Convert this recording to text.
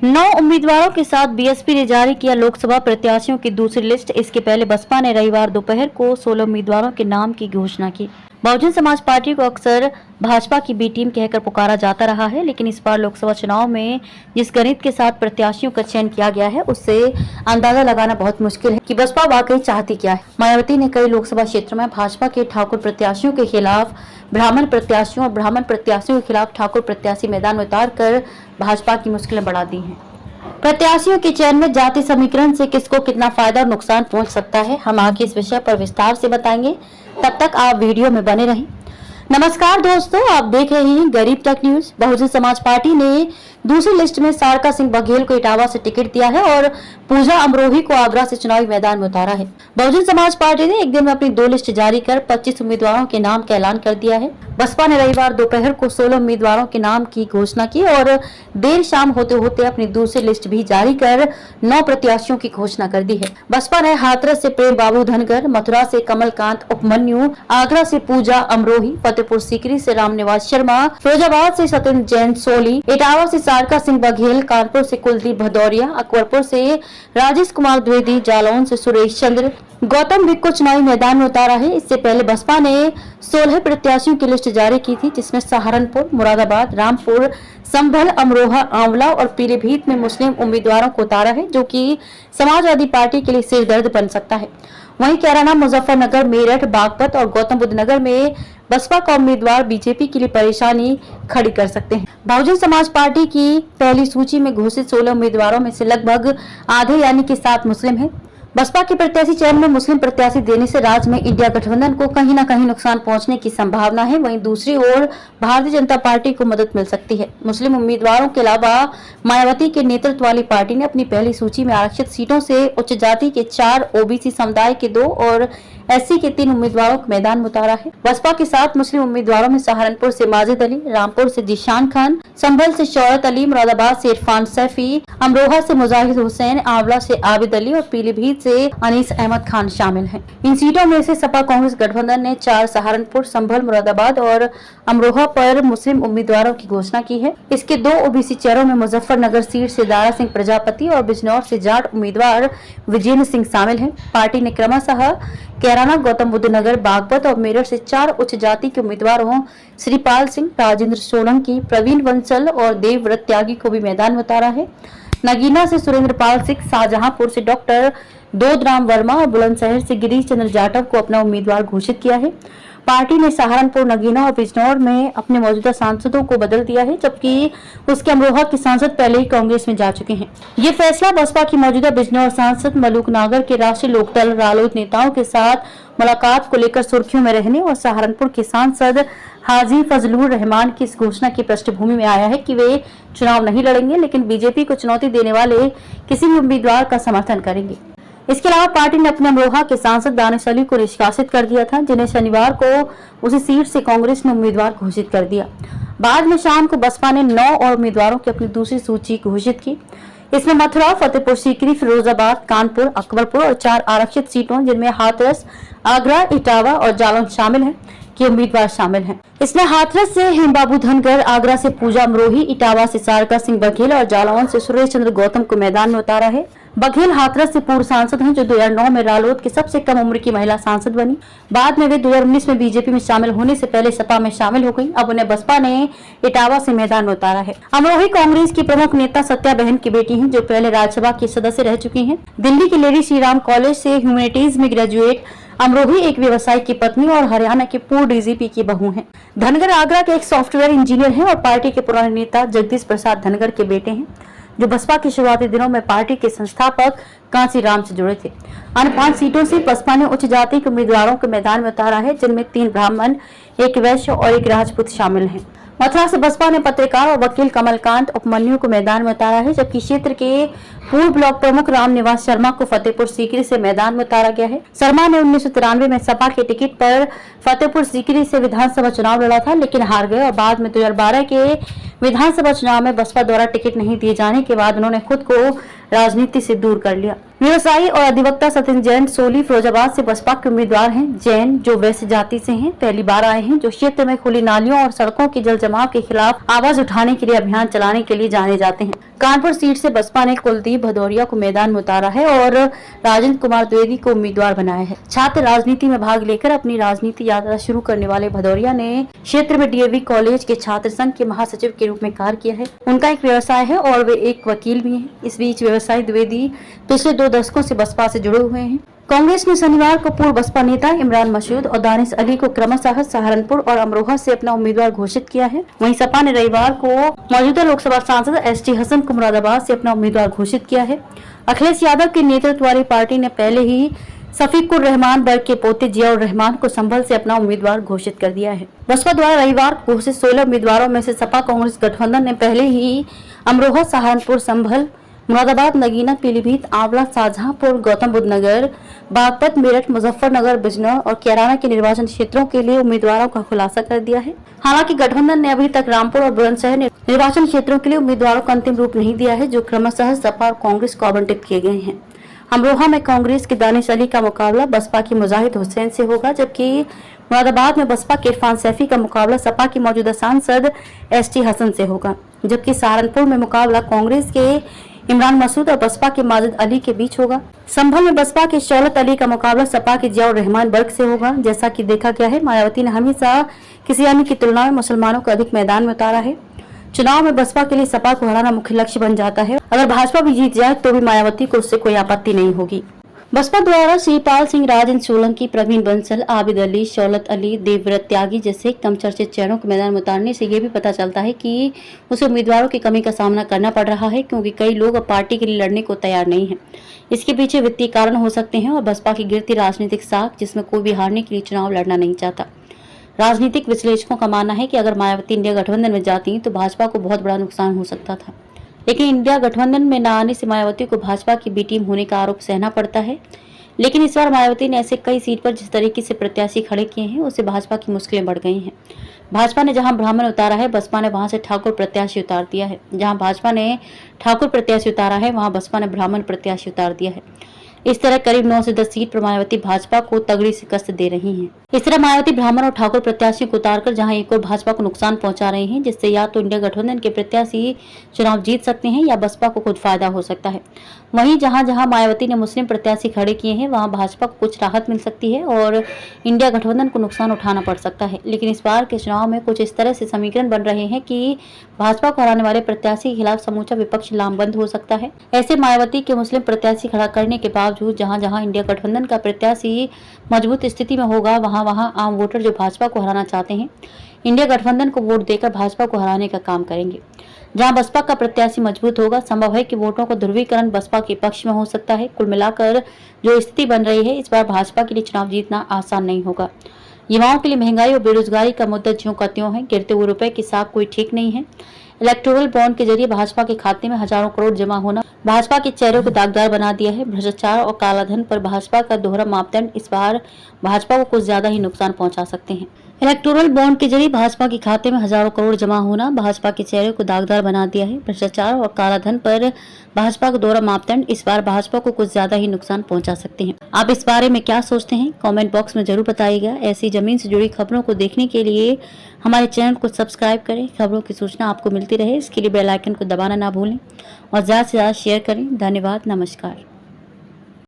9 उम्मीदवारों के साथ बीएसपी ने जारी किया लोकसभा प्रत्याशियों की दूसरी लिस्ट। इसके पहले बसपा ने रविवार दोपहर को 16 उम्मीदवारों के नाम की घोषणा की। बहुजन समाज पार्टी को अक्सर भाजपा की बी टीम कहकर पुकारा जाता रहा है, लेकिन इस बार लोकसभा चुनाव में जिस गणित के साथ प्रत्याशियों का चयन किया गया है, उससे अंदाजा लगाना बहुत मुश्किल है कि बसपा वाकई चाहती क्या है। मायावती ने कई लोकसभा क्षेत्रों में भाजपा के ठाकुर प्रत्याशियों के खिलाफ ब्राह्मण प्रत्याशियों और ब्राह्मण प्रत्याशियों के खिलाफ ठाकुर प्रत्याशी मैदान में उतार कर भाजपा की मुश्किलें बढ़ा दी हैं। प्रत्याशियों के चयन में जाति समीकरण से किसको कितना फायदा और नुकसान पहुंच सकता है, हम आगे इस विषय पर विस्तार से बताएंगे। तब तक आप वीडियो में बने रहें। नमस्कार दोस्तों, आप देख रहे हैं गरीब तक न्यूज। बहुजन समाज पार्टी ने दूसरी लिस्ट में सारका सिंह बघेल को इटावा से टिकट दिया है और पूजा अमरोही को आगरा से चुनावी मैदान में उतारा है। बहुजन समाज पार्टी ने एक दिन में अपनी 2 लिस्ट जारी कर 25 उम्मीदवारों के नाम का ऐलान कर दिया है। बसपा ने रविवार दोपहर को 16 उम्मीदवारों के नाम की घोषणा की और देर शाम होते होते अपनी दूसरी लिस्ट भी जारी कर 9 प्रत्याशियों की घोषणा कर दी है। बसपा ने हाथरस से प्रेम बाबू धनगर, मथुरा से कमलकांत उपमन्यु, आगरा से पूजा अमरोही, फतेहपुर सीकरी से रामनिवास शर्मा, फिरोजाबाद से सत्येंद्र जैन सोली, इटावा से सारका सिंह बघेल, कानपुर से कुलदीप भदौरिया, अकबरपुर से राजेश कुमार द्विवेदी, जालौन से सुरेश चंद्र, गौतम भिक को चुनावी मैदान में उतारा है। इससे पहले बसपा ने 16 प्रत्याशियों की लिस्ट जारी की थी, जिसमें सहारनपुर, मुरादाबाद, रामपुर, संभल, अमरोहा, आंवला और पीलीभीत में मुस्लिम उम्मीदवारों को उतारा है, जो कि समाजवादी पार्टी के लिए सिरदर्द बन सकता है। वहीं कैराना, मुजफ्फरनगर, मेरठ, बागपत और गौतम बुद्ध नगर में बसपा का उम्मीदवार बीजेपी के लिए परेशानी खड़ी कर सकते हैं। बहुजन समाज पार्टी की पहली सूची में घोषित 16 उम्मीदवारों में से लगभग आधे यानी कि 7 मुस्लिम हैं। बसपा के प्रत्याशी चयन में मुस्लिम प्रत्याशी देने से राज्य में इंडिया गठबंधन को कहीं न कहीं नुकसान पहुंचने की संभावना है। वहीं दूसरी ओर भारतीय जनता पार्टी को मदद मिल सकती है। मुस्लिम उम्मीदवारों के अलावा मायावती के नेतृत्व वाली पार्टी ने अपनी पहली सूची में आरक्षित सीटों से उच्च जाति के 4, ओबीसी समुदाय के 2 और एससी के 3 उम्मीदवारों को मैदान में उतारा है। बसपा के 7 मुस्लिम उम्मीदवारों में सहारनपुर से माजिद अली, रामपुर से जीशान खान, संभल से शौरत अली, मुरादाबाद से इरफान सैफी, अमरोहा से मुजाहिद हुसैन, आंवला से आबिद अली और पीलीभीत से अनीस अहमद खान शामिल हैं। इन सीटों में से सपा कांग्रेस गठबंधन ने 4 सहारनपुर, संभल, मुरादाबाद और अमरोहा पर मुस्लिम उम्मीदवारों की घोषणा की है। इसके 2 ओबीसी चेहरों में मुजफ्फरनगर सीट से दारा सिंह प्रजापति और बिजनौर से जाट उम्मीदवार विजेंद्र सिंह शामिल हैं। पार्टी ने क्रमशः कैराना, गौतम बुद्ध नगर, बागपत और मेरठ से 4 उच्च जाति के उम्मीदवारों श्रीपाल सिंह, राजेंद्र सोलंकी, प्रवीण बंसल और देवव्रत त्यागी को भी मैदान में उतारा है। नगीना से सुरेंद्र पाल सिंह, शाहजहांपुर से डॉक्टर दोदराम वर्मा और बुलंदशहर से गिरीश चंद्र जाटव को अपना उम्मीदवार घोषित किया है। पार्टी ने सहारनपुर, नगीना और बिजनौर में अपने मौजूदा सांसदों को बदल दिया है, जबकि उसके अमरोहा के सांसद पहले ही कांग्रेस में जा चुके हैं। ये फैसला बसपा की मौजूदा बिजनौर सांसद मलूक नागर के राष्ट्रीय लोकदल रालोद नेताओं के साथ मुलाकात को लेकर सुर्खियों में रहने और सहारनपुर के सांसद हाजी फजलुर रहमान की इस घोषणा की पृष्ठभूमि में आया है कि वे चुनाव नहीं लड़ेंगे, लेकिन बीजेपी को चुनौती देने वाले किसी भी उम्मीदवार का समर्थन करेंगे। इसके अलावा पार्टी ने अपने अमरोहा के सांसद दानिश अली को निष्कासित कर दिया था, जिन्हें शनिवार को उसी सीट से कांग्रेस ने उम्मीदवार घोषित कर दिया। बाद में शाम को बसपा ने 9 और उम्मीदवारों की अपनी दूसरी सूची घोषित की। इसमें मथुरा, फतेहपुर सीकरी, फिरोजाबाद, कानपुर, अकबरपुर और 4 आरक्षित सीटों जिनमें हाथरस, आगरा, इटावा और जालौन शामिल हैं के उम्मीदवार शामिल हैं। इसमें हाथरस से हेमबाबू धनगर, आगरा से पूजा अमरोही, इटावा से सारका सिंह बघेल और जालौन से सुरेश चंद्र गौतम को मैदान में उतारा है। बघेल हाथरस से पूर्व सांसद हैं, जो 2009 में रालोद की सबसे कम उम्र की महिला सांसद बनी। बाद में वे 2019 में बीजेपी में शामिल होने से पहले सपा में शामिल हो गई। अब उन्हें बसपा ने इटावा से मैदान में उतारा है। अमरोही कांग्रेस की प्रमुख नेता सत्या बहन की बेटी हैं, जो पहले राज्यसभा की सदस्य रह चुकी हैं। दिल्ली की लेडी श्री राम कॉलेज से ह्यूमैनिटीज में ग्रेजुएट अमरोही एक व्यवसायी की पत्नी और हरियाणा के पूर्व डीजीपी की बहू हैं। धनगर आगरा के एक सॉफ्टवेयर इंजीनियर हैं और पार्टी के पुराने नेता जगदीश प्रसाद धनगर के बेटे हैं, जो बसपा के शुरुआती दिनों में पार्टी के संस्थापक कांसी राम से जुड़े थे। अन्य 5 सीटों से बसपा ने उच्च जाति के उम्मीदवारों को मैदान में उतारा है, जिनमें 3 ब्राह्मण, 1 वैश्य और 1 राजपूत शामिल हैं। मथुरा से बसपा ने पत्रकार और वकील कमलकांत उपमन्यु को मैदान में उतारा है, जबकि क्षेत्र के पूर्व ब्लॉक प्रमुख रामनिवास शर्मा को फतेहपुर सीकरी से मैदान में उतारा गया है। शर्मा ने 1993 में सपा के टिकट पर फतेहपुर सीकरी से विधानसभा चुनाव लड़ा था, लेकिन हार गए और बाद में 2012 के विधानसभा चुनाव में बसपा द्वारा टिकट नहीं दिए जाने के बाद उन्होंने खुद को राजनीति से दूर कर लिया। व्यवसायी और अधिवक्ता सत्येंद्र जैन सोली फिरोजाबाद से बसपा के उम्मीदवार हैं। जैन जो वैश्य जाति से हैं, पहली बार आए हैं, जो क्षेत्र में खुली नालियों और सड़कों के जल जमाव के खिलाफ आवाज उठाने के लिए अभियान चलाने के लिए जाने जाते हैं। कानपुर सीट से बसपा ने कुलदीप भदौरिया को मैदान में उतारा है और राजेंद्र कुमार द्विवेदी को उम्मीदवार बनाया है। छात्र राजनीति में भाग लेकर अपनी राजनीति यात्रा शुरू करने वाले भदौरिया ने क्षेत्र में डीएवी कॉलेज के छात्र संघ के महासचिव के रूप में कार्य किया है। उनका एक व्यवसाय है और वे एक वकील भी हैं। इस बीच व्यवसायी द्विवेदी पिछले 2 दशकों से बसपा से जुड़े हुए हैं। कांग्रेस ने शनिवार को पूर्व बसपा नेता इमरान मसूद और दानिश अली को क्रमशः सहारनपुर और अमरोहा से अपना उम्मीदवार घोषित किया है। वहीं सपा ने रविवार को मौजूदा लोकसभा सांसद एसटी हसन को मुरादाबाद से अपना उम्मीदवार घोषित किया है। अखिलेश यादव के नेतृत्व वाली पार्टी ने पहले ही शफीकुर रहमान बर्ग के पोते जियाउर रहमान को संभल से अपना उम्मीदवार घोषित कर दिया है। बसपा द्वारा रविवार को घोषित 16 उम्मीदवारों में से सपा कांग्रेस गठबंधन ने पहले ही अमरोहा, सहारनपुर, संभल, मुरादाबाद, नगीना, पीलीभीत, आंवला, शाहजहांपुर, गौतम बुद्ध नगर, बागपत, मेरठ, मुजफ्फरनगर, बिजनौर और कैराना के निर्वाचन क्षेत्रों के लिए उम्मीदवारों का खुलासा कर दिया है। हालांकि गठबंधन ने अभी तक रामपुर और बुलंदशहर निर्वाचन क्षेत्रों के लिए उम्मीदवारों को अंतिम रूप नहीं दिया है, जो क्रमशः सपा और कांग्रेस को आवंटित किए गए हैं। अमरोहा में कांग्रेस के दानिश अली का मुकाबला बसपा की मुजाहिद हुसैन से होगा, जबकि मुरादाबाद में बसपा के इरफान सैफी का मुकाबला सपा की मौजूदा सांसद एसटी हसन से होगा, जबकि सहारनपुर में मुकाबला कांग्रेस के इमरान मसूद और बसपा के माजिद अली के बीच होगा। संभल में बसपा के शौकत अली का मुकाबला सपा के जियाउर रहमान बर्ग से होगा। जैसा कि देखा गया है, मायावती ने हमेशा किसी अन्य की तुलना में मुसलमानों को अधिक मैदान में उतारा है। चुनाव में बसपा के लिए सपा को हराना मुख्य लक्ष्य बन जाता है। अगर भाजपा भी जीत जाए तो भी मायावती को उससे कोई आपत्ति नहीं होगी। बसपा द्वारा श्रीपाल सिंह, राजेंद्र सोलंकी, प्रवीण बंसल, आबिद अली, शौकत अली, देवव्रत त्यागी जैसे कम चर्चित चेहरों को मैदान में उतारने से ये भी पता चलता है कि उसे उम्मीदवारों की कमी का सामना करना पड़ रहा है, क्योंकि कई लोग अब पार्टी के लिए लड़ने को तैयार नहीं है। इसके पीछे वित्तीय कारण हो सकते हैं और बसपा की गिरती राजनीतिक साख, जिसमें कोई भी हारने के लिए चुनाव लड़ना नहीं चाहता। राजनीतिक विश्लेषकों का मानना है कि अगर मायावती इंडिया गठबंधन में जाती तो भाजपा को बहुत बड़ा नुकसान हो सकता था, लेकिन इंडिया गठबंधन में न आने से मायावती को भाजपा की बी टीम होने का आरोप सहना पड़ता है। लेकिन इस बार मायावती ने ऐसे कई सीट पर जिस तरीके से प्रत्याशी खड़े किए हैं, उससे भाजपा की मुश्किलें बढ़ गई हैं। भाजपा ने जहां ब्राह्मण उतारा है, बसपा ने वहां से ठाकुर प्रत्याशी उतार दिया है। जहां भाजपा ने ठाकुर प्रत्याशी उतारा है, वहां बसपा ने ब्राह्मण प्रत्याशी उतार दिया है। इस तरह करीब 9 से 10 सीट पर मायावती भाजपा को तगड़ी शिकस्त दे रही हैं। इस तरह मायावती ब्राह्मण और ठाकुर प्रत्याशियों को उतारकर जहां एक और भाजपा को नुकसान पहुंचा रहे हैं, जिससे या तो इंडिया गठबंधन के प्रत्याशी चुनाव जीत सकते हैं या बसपा को खुद फायदा हो सकता है। वहीं जहां जहां मायावती ने मुस्लिम प्रत्याशी खड़े किए हैं, वहां भाजपा को कुछ राहत मिल सकती है और इंडिया गठबंधन को नुकसान उठाना पड़ सकता है। लेकिन इस बार के चुनाव में कुछ इस तरह से समीकरण बन रहे हैं कि भाजपा को हराने वाले प्रत्याशी के खिलाफ समूचा विपक्ष लामबंद हो सकता है। ऐसे मायावती के मुस्लिम प्रत्याशी खड़ा करने के बावजूद जहां जहां इंडिया गठबंधन का प्रत्याशी मजबूत स्थिति में होगा, वहां वहां आम वोटर जो भाजपा को हराना चाहते हैं, इंडिया गठबंधन को वोट देकर भाजपा को हराने का काम करेंगे। जहां बसपा का प्रत्याशी मजबूत होगा, संभव है कि वोटों का ध्रुवीकरण बसपा के पक्ष में हो सकता है। कुल मिलाकर जो स्थिति बन रही है, इस बार भाजपा के लिए चुनाव जीतना आसान नहीं होगा। युवाओं के लिए महंगाई और बेरोजगारी का मुद्दा ज्यों का त्यों है, गिरते हुए रुपए की साख कोई ठीक नहीं है। इलेक्टोरल बॉन्ड के जरिए भाजपा के खाते में हजारों करोड़ जमा होना भाजपा के चेहरे को दागदार बना दिया है। भ्रष्टाचार और कालाधन पर भाजपा का दोहरा मापदंड इस बार भाजपा को कुछ ज्यादा ही नुकसान पहुंचा सकते हैं। इलेक्टोरल बॉन्ड के जरिए भाजपा के खाते में हजारों करोड़ जमा होना भाजपा के चेहरे को दागदार बना दिया है। भ्रष्टाचार और कालाधन पर भाजपा का दोहरा मापदंड इस बार भाजपा को कुछ ज्यादा ही नुकसान पहुंचा सकते हैं। आप इस बारे में क्या सोचते हैं, कमेंट बॉक्स में जरूर बताइएगा। ऐसी जमीन से जुड़ी खबरों को देखने के लिए हमारे चैनल को सब्सक्राइब करें। खबरों की सूचना आपको मिलती रहे, इसके लिए बेल आइकन को दबाना ना भूलें और ज्यादा से ज्यादा शेयर करें। धन्यवाद, नमस्कार।